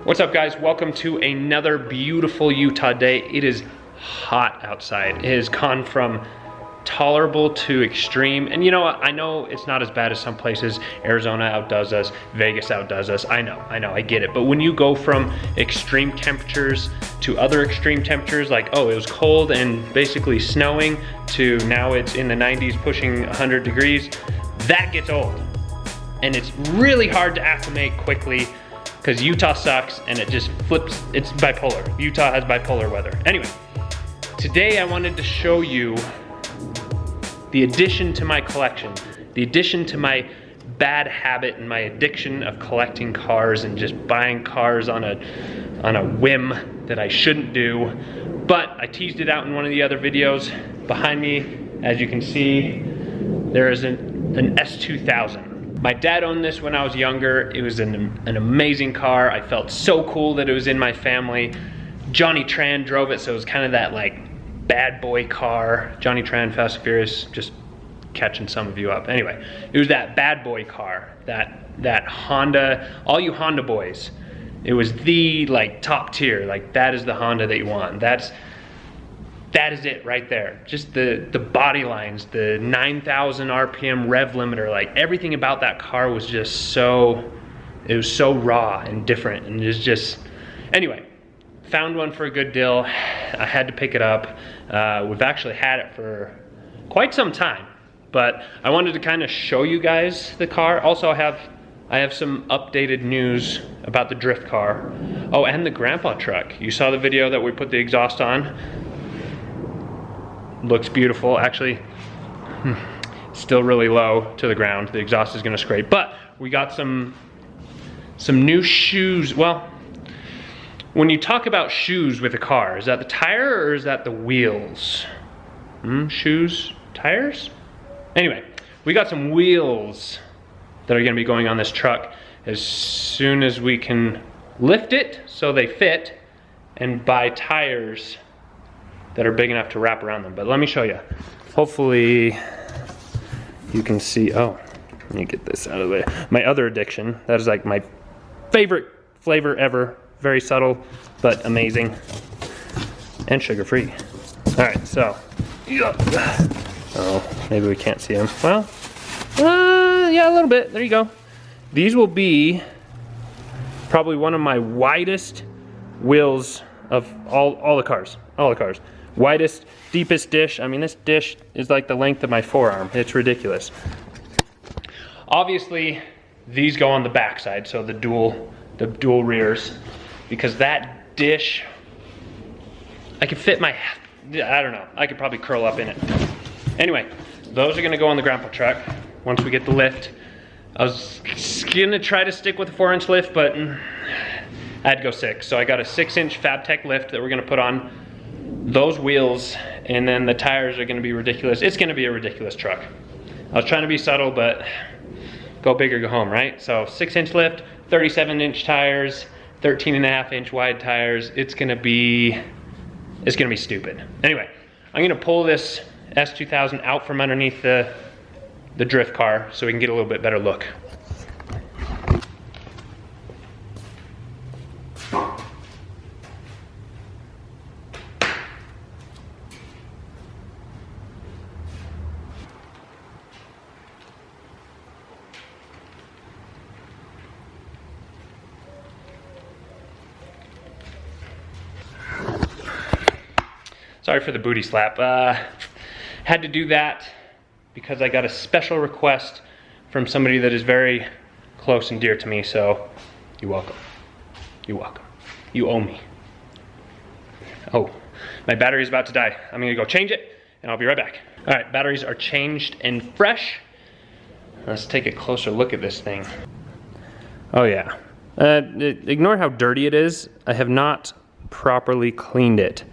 What's up, guys? Welcome to another beautiful Utah day. It is hot outside. It has gone from tolerable to extreme. And you know what? I know it's not as bad as some places. Arizona outdoes us, Vegas outdoes us. I know, I get it. But when you go from extreme temperatures to other extreme temperatures, like, oh, it was cold and basically snowing, to now it's in the 90s pushing 100 degrees, that gets old. And it's really hard to acclimate quickly because Utah sucks and it just flips. It's bipolar. Utah has bipolar weather. Anyway, today I wanted to show you the addition to my collection, the addition to my bad habit and my addiction of collecting cars and just buying cars on a whim that I shouldn't do. But I teased it out in one of the other videos. Behind me, as you can see, there is an S2000. My dad owned this when I was younger. It was an amazing car. I felt so cool that it was in my family. Johnny Tran drove it, so it was kind of that like bad boy car. Johnny Tran, Fast and Furious, just catching some of you up. Anyway, it was that bad boy car, that Honda, all you Honda boys. It was the like top tier, like that is the Honda that you want. That is it right there. Just the body lines, the 9,000 RPM rev limiter, like everything about that car was just so, it was so raw and different, and it was just, anyway, found one for a good deal. I had to pick it up. We've actually had it for quite some time, but I wanted to kind of show you guys the car. Also, I have some updated news about the drift car. Oh, and the grandpa truck. You saw the video that we put the exhaust on. Looks beautiful. Actually, still really low to the ground. The exhaust is gonna scrape, but we got some new shoes. Well, when you talk about shoes with a car, is that the tire or is that the wheels? Shoes, tires? Anyway, we got some wheels that are gonna be going on this truck as soon as we can lift it so they fit and buy tires that are big enough to wrap around them. But let me show you. Hopefully you can see, oh, let me get this out of the way. My other addiction, that is like my favorite flavor ever. Very subtle, but amazing. And sugar-free. All right, so, oh, maybe we can't see them. Well, yeah, a little bit, there you go. These will be probably one of my widest wheels of all the cars. Widest, deepest dish. I mean, this dish is like the length of my forearm. It's ridiculous. Obviously, these go on the backside, so the dual rears, because that dish, I could fit my, I don't know, I could probably curl up in it. Anyway, those are gonna go on the grandpa truck once we get the lift. I was gonna try to stick with a 4-inch lift, but I had to go 6. So I got a 6-inch FabTech lift that we're gonna put on those wheels, and then the tires are gonna be ridiculous. It's gonna be a ridiculous truck. I was trying to be subtle, but go big or go home, right? So 6-inch lift, 37-inch tires, 13.5-inch wide tires. It's gonna be stupid. Anyway, I'm gonna pull this S2000 out from underneath the drift car so we can get a little bit better look. Sorry for the booty slap. Had to do that because I got a special request from somebody that is very close and dear to me, so you're welcome. You're welcome. You owe me. Oh, my battery's about to die. I'm gonna go change it and I'll be right back. All right, batteries are changed and fresh. Let's take a closer look at this thing. Oh yeah. Ignore how dirty it is. I have not properly cleaned it.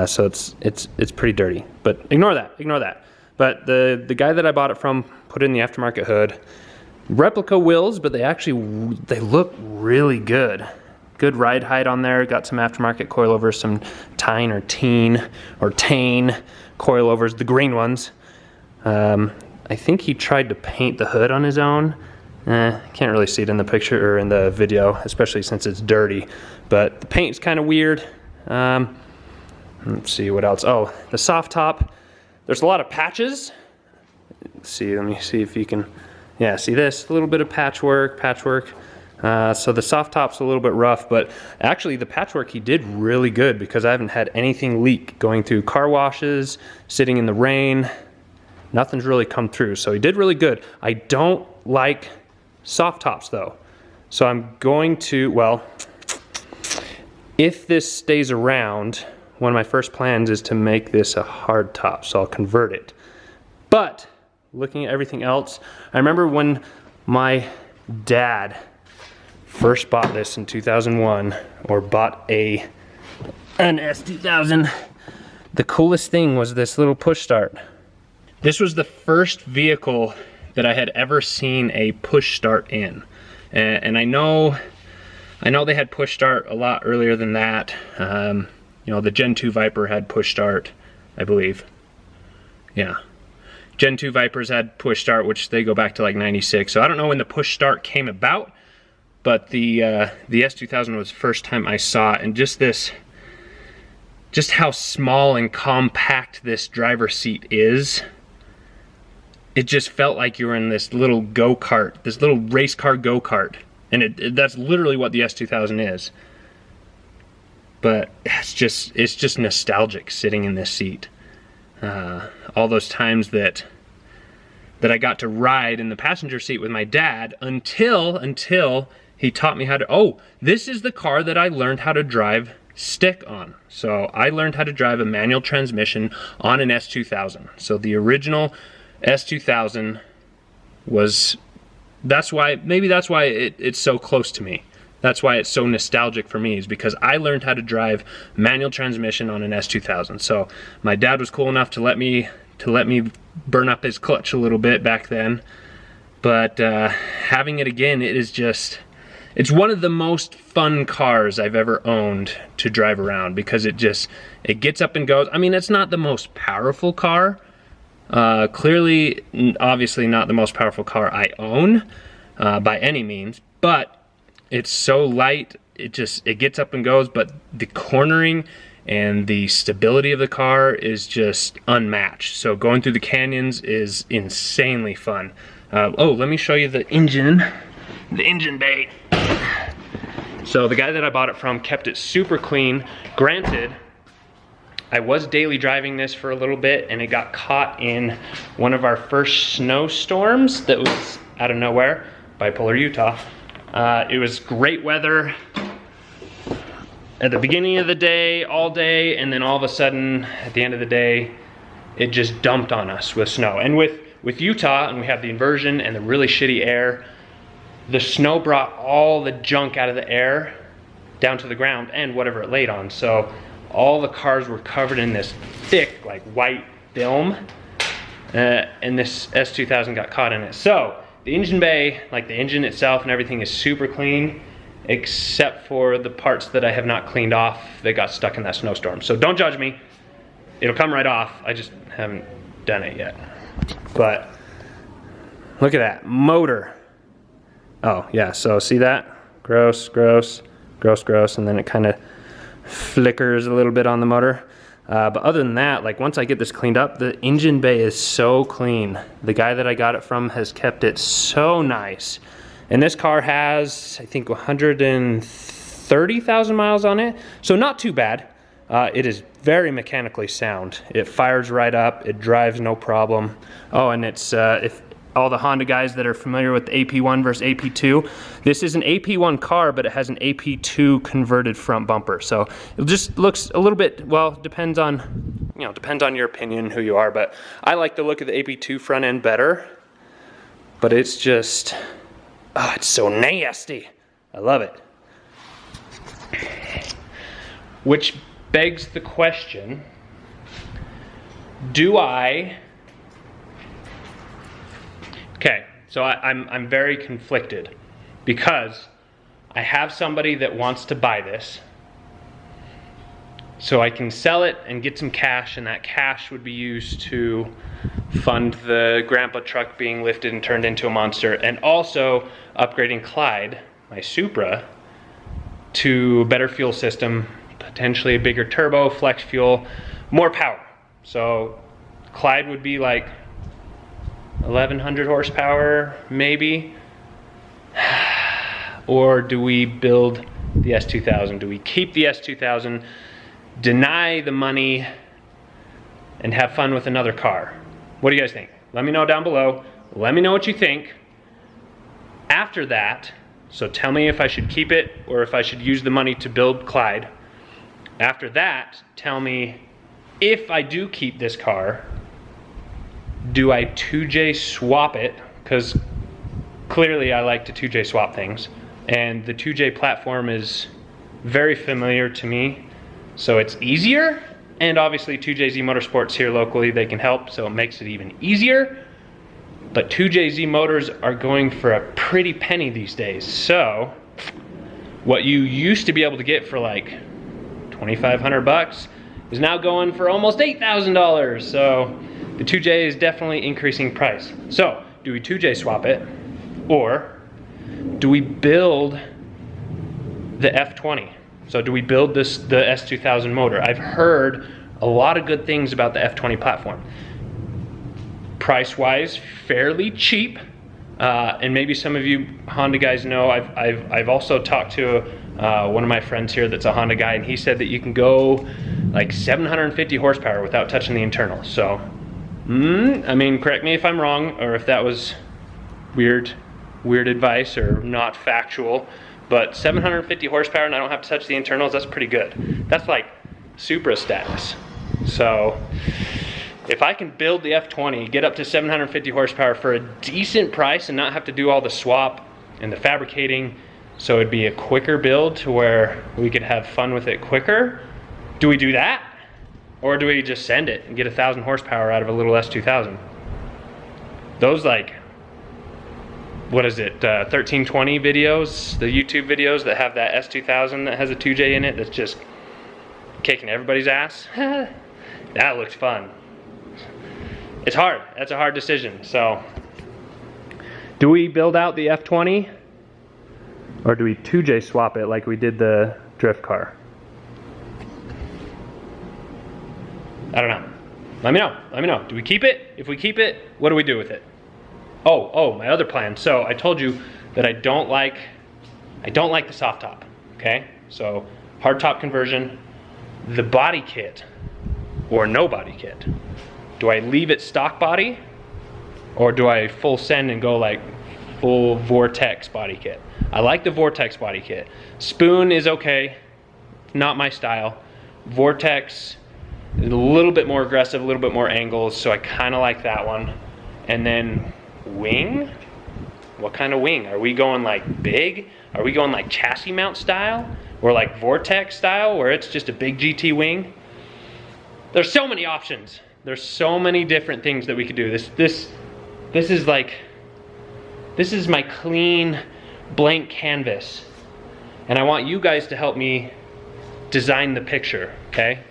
So it's pretty dirty, but ignore that. But the guy that I bought it from put in the aftermarket hood. Replica wheels, but they look really good. Good ride height on there. Got some aftermarket coilovers, some Tine or Teen or Tane coilovers, the green ones. I think he tried to paint the hood on his own, Can't really see it in the picture or in the video, especially since it's dirty, but the paint's kind of weird. Let's see what else. Oh, the soft top. There's a lot of patches. Let's see, let me see if you can, yeah, see this? A little bit of patchwork. So the soft top's a little bit rough, but actually the patchwork he did really good because I haven't had anything leak going through car washes, sitting in the rain. Nothing's really come through, so he did really good. I don't like soft tops though. So I'm going to, well, if this stays around, one of my first plans is to make this a hard top, so I'll convert it. But looking at everything else, I remember when my dad first bought this in 2001, or bought an S2000, the coolest thing was this little push start. This was the first vehicle that I had ever seen a push start in. And I know they had push start a lot earlier than that. You know, the Gen 2 Viper had push start, I believe. Yeah. Gen 2 Vipers had push start, which they go back to like 96. So I don't know when the push start came about, but the S2000 was the first time I saw it, and just how small and compact this driver's seat is. It just felt like you were in this little go-kart, this little race car go-kart. And that's literally what the S2000 is. But it's just nostalgic sitting in this seat. All those times that I got to ride in the passenger seat with my dad until he taught me how to, oh, this is the car that I learned how to drive stick on. So I learned how to drive a manual transmission on an S2000. So the original S2000 was, maybe that's why it's so close to me. That's why it's so nostalgic for me, is because I learned how to drive manual transmission on an S2000. So my dad was cool enough to let me burn up his clutch a little bit back then. But having it again, it's one of the most fun cars I've ever owned to drive around, because it gets up and goes. I mean, it's not the most powerful car. Clearly, obviously not the most powerful car I own by any means, but it's so light, it gets up and goes, but the cornering and the stability of the car is just unmatched. So going through the canyons is insanely fun. Oh, let me show you the engine bay. So the guy that I bought it from kept it super clean. Granted, I was daily driving this for a little bit, and it got caught in one of our first snowstorms that was out of nowhere, bipolar Utah. It was great weather at the beginning of the day, all day, and then all of a sudden, at the end of the day, it just dumped on us with snow. And with Utah, and we have the inversion and the really shitty air, the snow brought all the junk out of the air down to the ground and whatever it laid on. So all the cars were covered in this thick, like white film, and this S2000 got caught in it. So the engine bay, like the engine itself and everything, is super clean, except for the parts that I have not cleaned off that got stuck in that snowstorm. So don't judge me. It'll come right off. I just haven't done it yet. But look at that motor. Oh yeah, so see that? Gross, gross, gross, gross, and then it kind of flickers a little bit on the motor. But other than that, like once I get this cleaned up, the engine bay is so clean. The guy that I got it from has kept it so nice. And this car has, I think, 130,000 miles on it. So not too bad. It is very mechanically sound. It fires right up, it drives no problem. Oh, and it's, if all the Honda guys that are familiar with the AP1 versus AP2, this is an AP1 car, but it has an AP2 converted front bumper. So it just looks a little bit, well, depends on your opinion, who you are, but I like the look of the AP2 front end better. But it's just, oh, it's so nasty. I love it. Which begs the question, okay, so I'm very conflicted, because I have somebody that wants to buy this, so I can sell it and get some cash, and that cash would be used to fund the grandpa truck being lifted and turned into a monster, and also upgrading Clyde, my Supra, to a better fuel system, potentially a bigger turbo, flex fuel, more power. So Clyde would be like 1100 horsepower maybe. Or do we build the S2000? Do we keep the S2000, deny the money, and have fun with another car? What do you guys think? Let me know down below. Let me know what you think. After that, so tell me if I should keep it or if I should use the money to build Clyde. After that, tell me if I do keep this car, do I 2J swap it? Because clearly I like to 2J swap things. And the 2J platform is very familiar to me, so it's easier. And obviously 2JZ Motorsports here locally, they can help, so it makes it even easier. But 2JZ motors are going for a pretty penny these days. So what you used to be able to get for like 2,500 bucks is now going for almost $8,000. So the 2J is definitely increasing price. So do we 2J swap it, or do we build the F20? So do we build the S2000 motor? I've heard a lot of good things about the F20 platform. Price-wise, fairly cheap. And maybe some of you Honda guys know, I've also talked to one of my friends here that's a Honda guy, and he said that you can go like 750 horsepower without touching the internals. So, I mean, correct me if I'm wrong, or if that was weird advice or not factual, but 750 horsepower and I don't have to touch the internals, that's pretty good. That's like Supra status. So if I can build the F20, get up to 750 horsepower for a decent price and not have to do all the swap and the fabricating, so it'd be a quicker build to where we could have fun with it quicker, do we do that? Or do we just send it and get 1,000 horsepower out of a little S2000? Those, like, what is it, 1320 videos, the YouTube videos that have that S2000 that has a 2J in it that's just kicking everybody's ass? That looks fun. It's hard. That's a hard decision. So, do we build out the F20, or do we 2J swap it like we did the drift car? I don't know. Let me know. Let me know. Do we keep it? If we keep it, what do we do with it? Oh, my other plan. So I told you that I don't like the soft top, okay? So hard top conversion, the body kit, or no body kit. Do I leave it stock body, or do I full send and go like full Vortex body kit? I like the Vortex body kit. Spoon is okay, not my style. Vortex is a little bit more aggressive, a little bit more angles, so I kind of like that one. And then wing? What kind of wing? Are we going like big? Are we going like chassis mount style? Or like Vortex style where it's just a big GT wing? There's so many options. There's so many different things that we could do. This is like, this is my clean blank canvas. And I want you guys to help me design the picture, okay?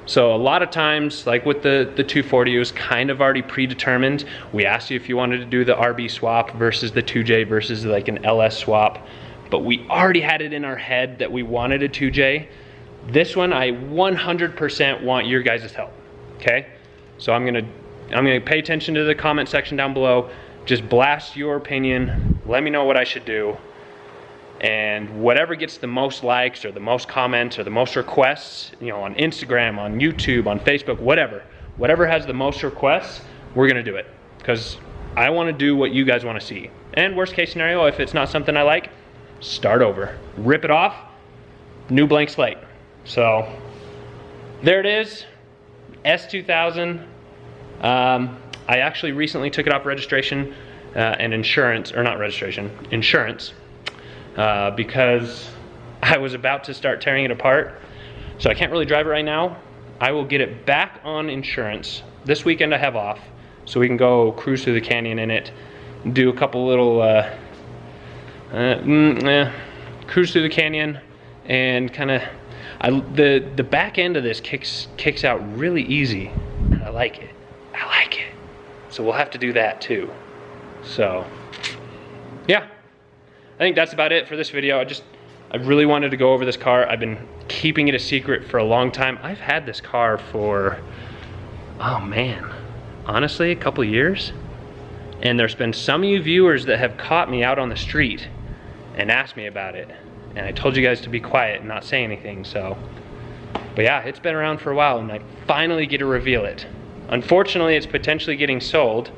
So a lot of times, like with the 240, it was kind of already predetermined. We asked you if you wanted to do the RB swap versus the 2J versus like an LS swap, but we already had it in our head that we wanted a 2J. This one, I 100% want your guys' help, okay? So I'm gonna pay attention to the comment section down below. Just blast your opinion. Let me know what I should do. And whatever gets the most likes or the most comments or the most requests, you know, on Instagram, on YouTube, on Facebook, whatever has the most requests, we're gonna do it. Because I wanna do what you guys wanna see. And worst case scenario, if it's not something I like, start over. Rip it off, new blank slate. So, there it is, S2000. I actually recently took it off registration and insurance, or not registration, insurance. Because I was about to start tearing it apart, so I can't really drive it right now. I will get it back on insurance. This weekend I have off, so we can go cruise through the canyon in it, do a couple little cruise through the canyon, and kind of, The back end of this kicks out really easy. I like it. I like it. So we'll have to do that too. So yeah, I think that's about it for this video. I really wanted to go over this car. I've been keeping it a secret for a long time. I've had this car for, oh man, honestly, a couple years. And there's been some of you viewers that have caught me out on the street and asked me about it. And I told you guys to be quiet and not say anything, so. But yeah, it's been around for a while and I finally get to reveal it. Unfortunately, it's potentially getting sold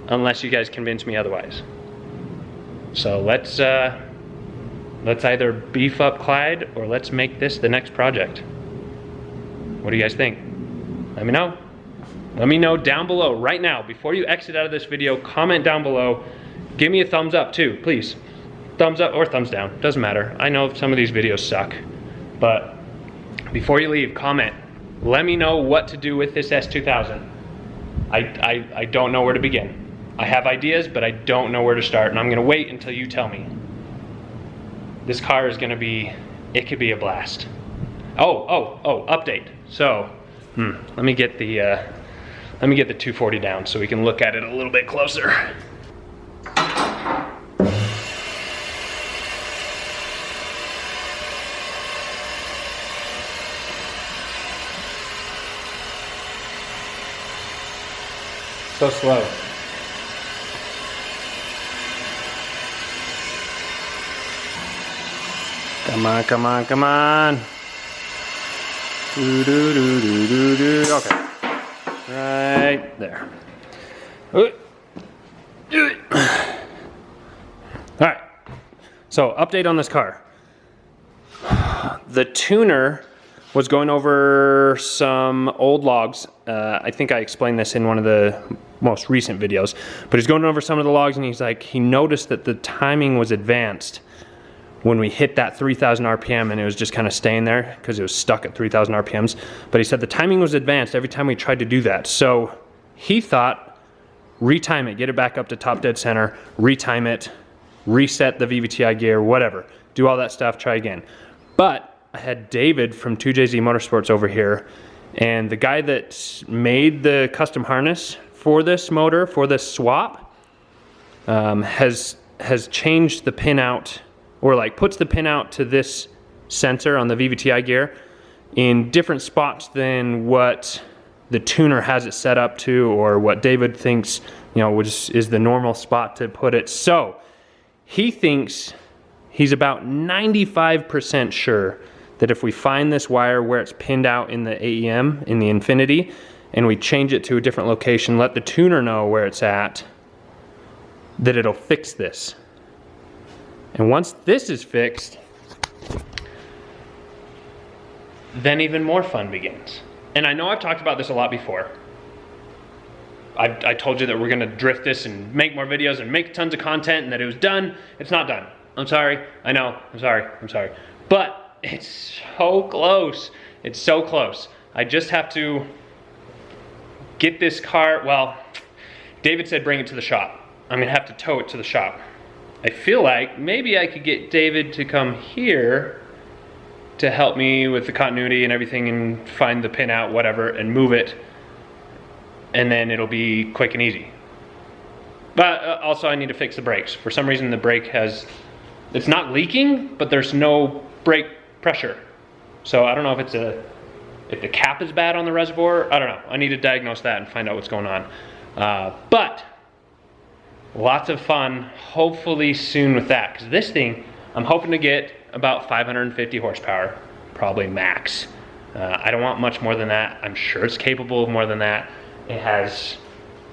unless you guys convince me otherwise. So let's either beef up Clyde or let's make this the next project. What do you guys think? Let me know. Let me know down below right now. Before you exit out of this video, comment down below. Give me a thumbs up too, please. Thumbs up or thumbs down, doesn't matter. I know some of these videos suck, but before you leave, comment. Let me know what to do with this S2000. I don't know where to begin. I have ideas, but I don't know where to start, and I'm gonna wait until you tell me. This car is gonna be, it could be a blast. Oh, update. So, let me get the 240 down so we can look at it a little bit closer. So slow. Come on, come on, come on. Okay. Right there. Alright. So, update on this car. The tuner was going over some old logs. I think I explained this in one of the most recent videos, but he's going over some of the logs and he's like, he noticed that the timing was advanced when we hit that 3,000 RPM and it was just kind of staying there because it was stuck at 3,000 RPMs. But he said the timing was advanced every time we tried to do that. So he thought, retime it, get it back up to top dead center, retime it, reset the VVTi gear, whatever. Do all that stuff, try again. But I had David from 2JZ Motorsports over here, and the guy that made the custom harness for this motor, for this swap, has changed the pin out, or like puts the pin out to this sensor on the VVTi gear in different spots than what the tuner has it set up to, or what David thinks, you know, which is the normal spot to put it. So he thinks, he's about 95% sure that if we find this wire where it's pinned out in the AEM, in the Infinity, and we change it to a different location, let the tuner know where it's at, that it'll fix this. And once this is fixed, then even more fun begins. And I know I've talked about this a lot before. I told you that we're gonna drift this and make more videos and make tons of content and that it was done. It's not done. I'm sorry, I know, I'm sorry. But it's so close. It's so close. I just have to get this car, well, David said bring it to the shop. I'm gonna have to tow it to the shop. I feel like maybe I could get David to come here to help me with the continuity and everything and find the pin out, whatever, and move it. And then it'll be quick and easy. But also I need to fix the brakes. For some reason the brake it's not leaking, but there's no brake pressure. So I don't know if the cap is bad on the reservoir. I don't know. I need to diagnose that and find out what's going on. But lots of fun, hopefully soon with that. Because this thing, I'm hoping to get about 550 horsepower, probably max. I don't want much more than that. I'm sure it's capable of more than that. It has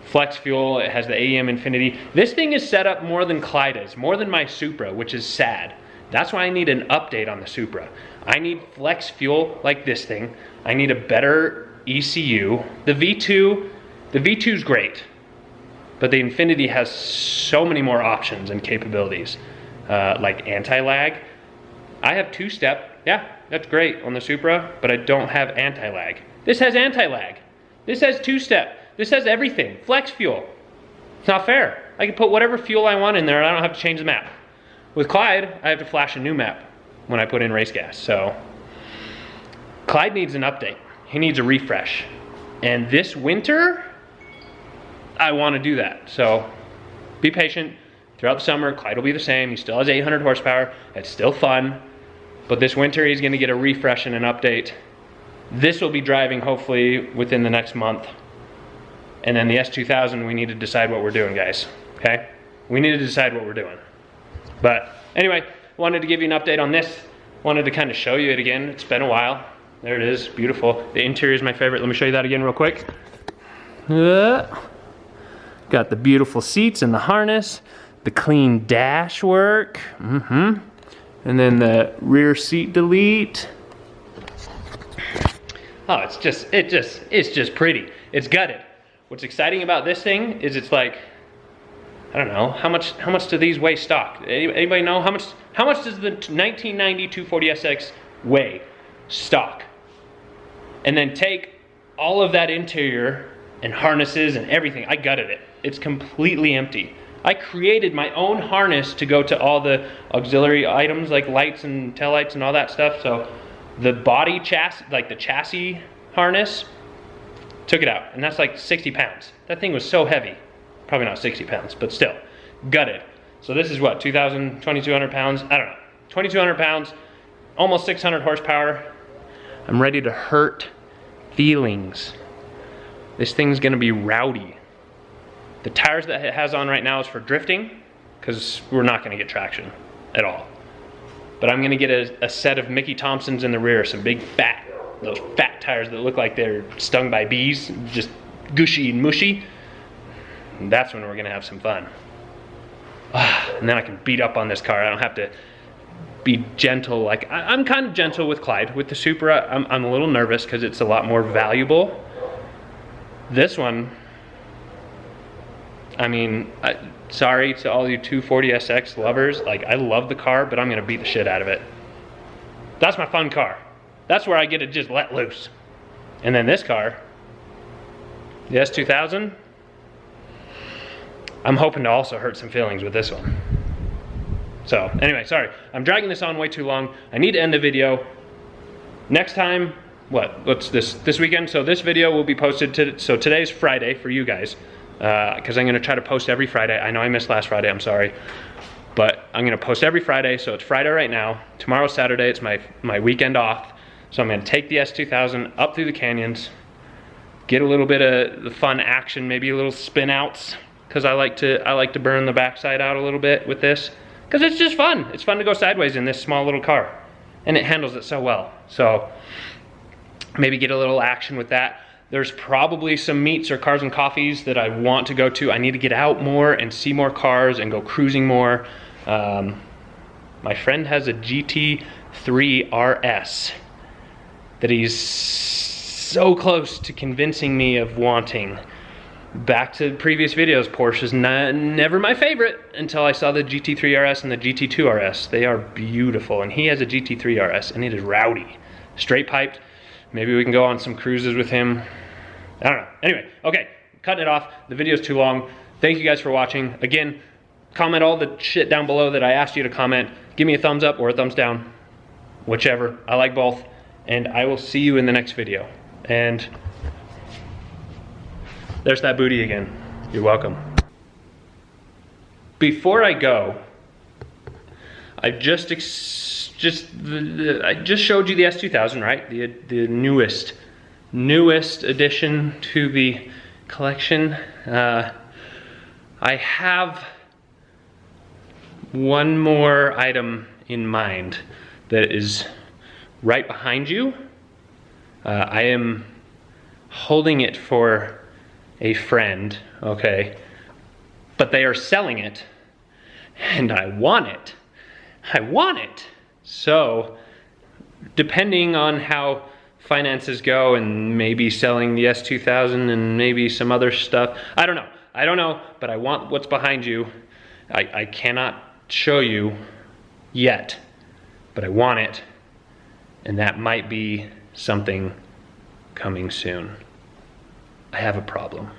flex fuel, it has the AEM Infinity. This thing is set up more than Clyde is, more than my Supra, which is sad. That's why I need an update on the Supra. I need flex fuel like this thing. I need a better ECU. The V2's great, but the Infinity has so many more options and capabilities, like anti-lag. I have two-step, yeah, that's great on the Supra, but I don't have anti-lag. This has anti-lag. This has two-step. This has everything. Flex fuel. It's not fair. I can put whatever fuel I want in there and I don't have to change the map. With Clyde, I have to flash a new map when I put in race gas. So Clyde needs an update. He needs a refresh. And this winter, I want to do that. So be patient. Throughout the summer, Clyde will be the same. He still has 800 horsepower. It's still fun. But this winter, he's going to get a refresh and an update. This will be driving hopefully within the next month. And then the S2000, we need to decide what we're doing, guys. Okay? We need to decide what we're doing. But anyway, wanted to give you an update on this. Wanted to kind of show you it again. It's been a while. There it is, beautiful. The interior is my favorite. Let me show you that again real quick. Got the beautiful seats and the harness, the clean dash work, and then the rear seat delete. Oh, it's just pretty. It's gutted. What's exciting about this thing is it's like, I don't know, how much do these weigh stock? Anybody know how much does the 1990 240SX weigh stock? And then take all of that interior and harnesses and everything. I gutted it. It's completely empty. I created my own harness to go to all the auxiliary items like lights and taillights and all that stuff. So the body chassis, like the chassis harness, took it out. And that's like 60 pounds. That thing was so heavy. Probably not 60 pounds, but still, gutted. So this is what, 2,000, 2,200 pounds? I don't know, 2,200 pounds, almost 600 horsepower. I'm ready to hurt feelings. This thing's gonna be rowdy. The tires that it has on right now is for drifting, because we're not gonna get traction at all. But I'm gonna get a set of Mickey Thompsons in the rear, some big fat, those fat tires that look like they're stung by bees, just gushy and mushy. And that's when we're gonna have some fun. And then I can beat up on this car. I don't have to be gentle. Like I'm kind of gentle with Clyde. With the Supra, I'm a little nervous because it's a lot more valuable. This one, I mean, sorry to all you 240SX lovers. Like, I love the car, but I'm gonna beat the shit out of it. That's my fun car. That's where I get to just let loose. And then this car, the S2000, I'm hoping to also hurt some feelings with this one. So anyway, sorry, I'm dragging this on way too long. I need to end the video. Next time, what's this weekend? So this video will be posted so today's Friday for you guys, because I'm gonna try to post every Friday. I know I missed last Friday, I'm sorry. But I'm gonna post every Friday, so it's Friday right now. Tomorrow's Saturday, it's my weekend off. So I'm gonna take the S2000 up through the canyons, get a little bit of the fun action, maybe a little spin outs, because I like to burn the backside out a little bit with this. Because it's just fun. It's fun to go sideways in this small little car. And it handles it so well. So maybe get a little action with that. There's probably some meets or cars and coffees that I want to go to. I need to get out more and see more cars and go cruising more. My friend has a GT3 RS that he's so close to convincing me of wanting. Back to previous videos, Porsche's never my favorite until I saw the GT3 RS and the GT2 RS. They are beautiful, and he has a GT3 RS, and it is rowdy. Straight piped. Maybe we can go on some cruises with him. I don't know. Anyway, okay, cutting it off. The video's too long. Thank you guys for watching. Again, comment all the shit down below that I asked you to comment. Give me a thumbs up or a thumbs down. Whichever. I like both. And I will see you in the next video. And there's that booty again. You're welcome. Before I go, I just showed you the S2000, right? The newest addition to the collection. I have one more item in mind that is right behind you. I am holding it for a friend, okay? But they are selling it, and I want it. I want it. So, depending on how finances go and maybe selling the S2000 and maybe some other stuff, I don't know, but I want what's behind you. I cannot show you yet, but I want it, and that might be something coming soon. I have a problem.